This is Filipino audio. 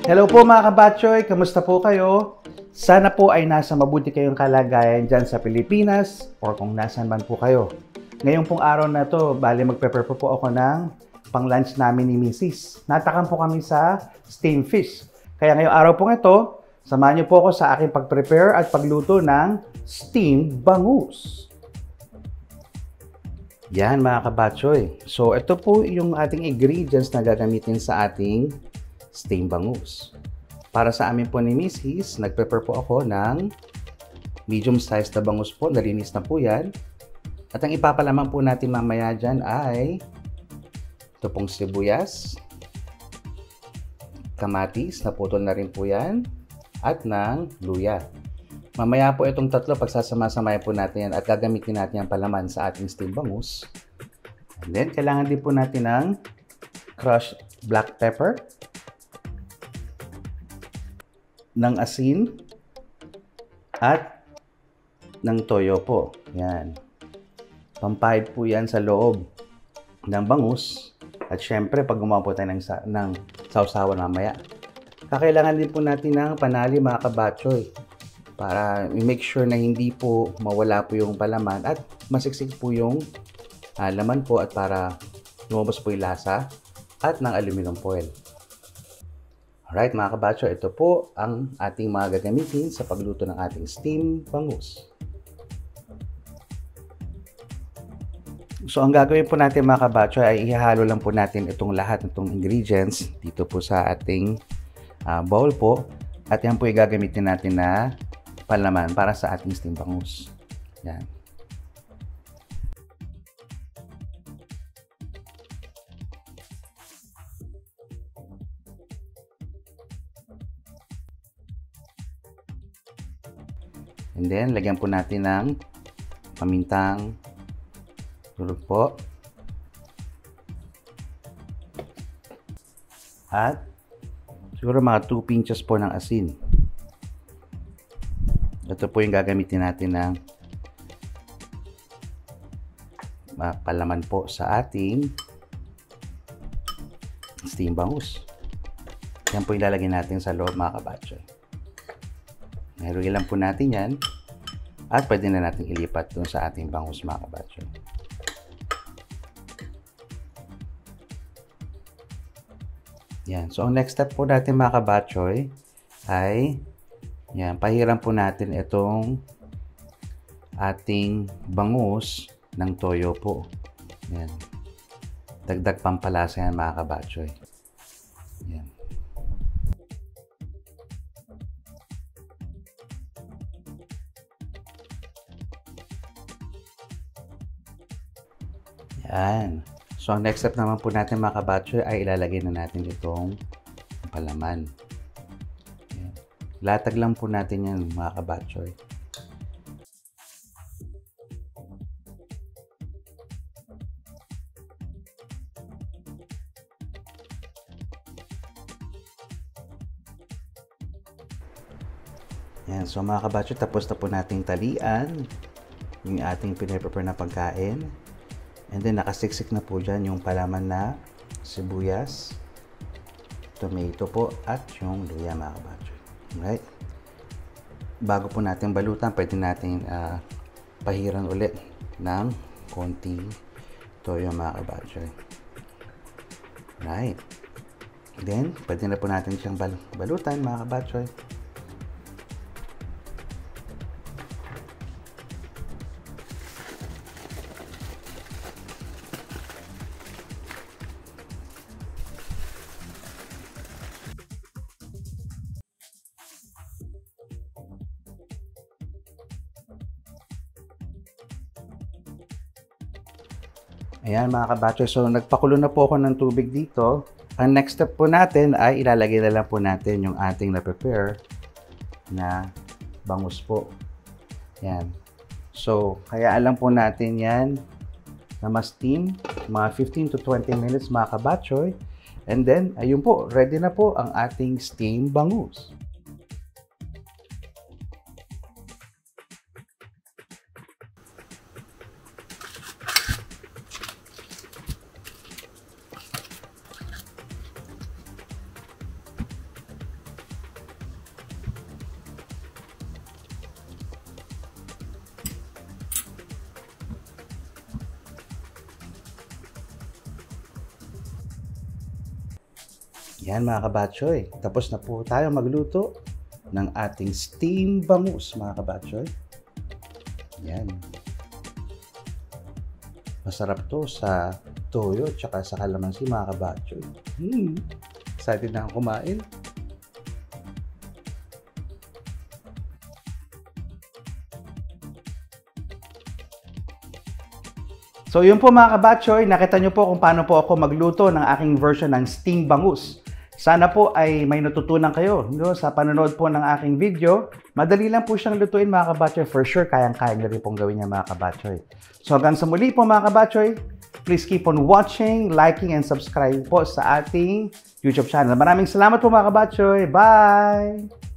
Hello po mga kabatchoy, kamusta po kayo? Sana po ay nasa mabuti kayong kalagayan dyan sa Pilipinas or kung nasan man po kayo. Ngayong pong araw na to, bali magpe-prepare po ako ng pang-lunch namin ni Mrs. Natakam po kami sa steamed fish. Kaya ngayong araw pong ito, samahan niyo po ako sa aking pag-prepare at pagluto ng steamed bangus. Yan mga kabatchoy. So ito po yung ating ingredients na gagamitin sa ating steamed bangus. Para sa amin po ni Mrs., nag-prepare po ako ng medium-sized na bangus po. Nalinis na po yan. At ang ipapalaman po natin mamaya dyan ay ito pong sibuyas, kamatis, naputol na rin po yan, at ng luya. Mamaya po itong tatlo, pagsasama-samayan po natin yan at gagamitin natin ang palaman sa ating steamed bangus. And then, kailangan din po natin ng crushed black pepper, ng asin, at ng toyo po. Yan. Pampahid po yan sa loob ng bangus. At syempre, pag gumawa po tayo ng sausawan mamaya. Kakailangan din po natin ng panali mga kabatchoy para i-make sure na hindi po mawala po yung palaman at masiksik po yung laman po at para lumabas po yung lasa at ng aluminum foil. Alright mga kabatchoy, ito po ang ating mga gagamitin sa pagluto ng ating steamed bangus. So ang gagawin po natin mga kabatchoy ay ihahalo lang po natin itong lahat ng itong ingredients dito po sa ating bowl po. At yan po yung gagamitin natin na palaman para sa ating steamed bangus. Yan. And then, lagyan po natin ng pamintang durog po. At siguro mga 2 pinches po ng asin. Ito po yung gagamitin natin ng palaman po sa ating steamed bangus. Yan po yung lalagyan natin sa loob mga kabatchoy. Haluin lang po natin yan at pwede na natin ilipat dun sa ating bangus mga kabatchoy. Yan. So, ang next step po natin mga kabatchoy ay yan, pahiram po natin itong ating bangus ng toyo po. Yan. Dagdag pampalasa yan mga kabatchoy. Yan. Yan. So, ang next step naman po natin mga kabatchoy ay ilalagay na natin itong palaman. Yan. Latag lang po natin yan mga kabatchoy. Yan. So mga kabatchoy, tapos na po nating talian yung ating pinaprepare na pagkain. And then nakasiksik na po dyan yung palaman na sibuyas, tomato po, at yung luya mga kabatchoy. Alright. Bago po natin balutan, pwede natin pahiran ulit ng konti toyo mga kabatchoy. Alright. Then, pwede na po natin siyang balutan mga kabatchoy. Ayan mga kabatchoy, so nagpakulo na po ako ng tubig dito. Ang next step po natin ay ilalagay na lang po natin yung ating na-prepare na bangus po. Yan. So, kaya alam po natin yan na ma-steam mga 15 to 20 minutes mga kabatchoy. And then, ayun po, ready na po ang ating steamed bangus. Yan mga kabatchoy. Tapos na po tayo magluto ng ating steam bangus mga kabatchoy. Yan. Masarap to sa toyo tsaka sa kalamansi mga kabatchoy. Excited na akong kumain. So yun po mga kabatchoy, nakita nyo po kung paano po ako magluto ng aking version ng steam bangus. Sana po ay may natutunan kayo sa panonood po ng aking video. Madali lang po siyang lutuin mga kabatchoy. For sure, kayang-kaya nyo rin pong gawin niya mga kabatchoy. So hanggang sa muli po mga kabatchoy, please keep on watching, liking, and subscribe po sa ating YouTube channel. Maraming salamat po mga kabatchoy. Bye!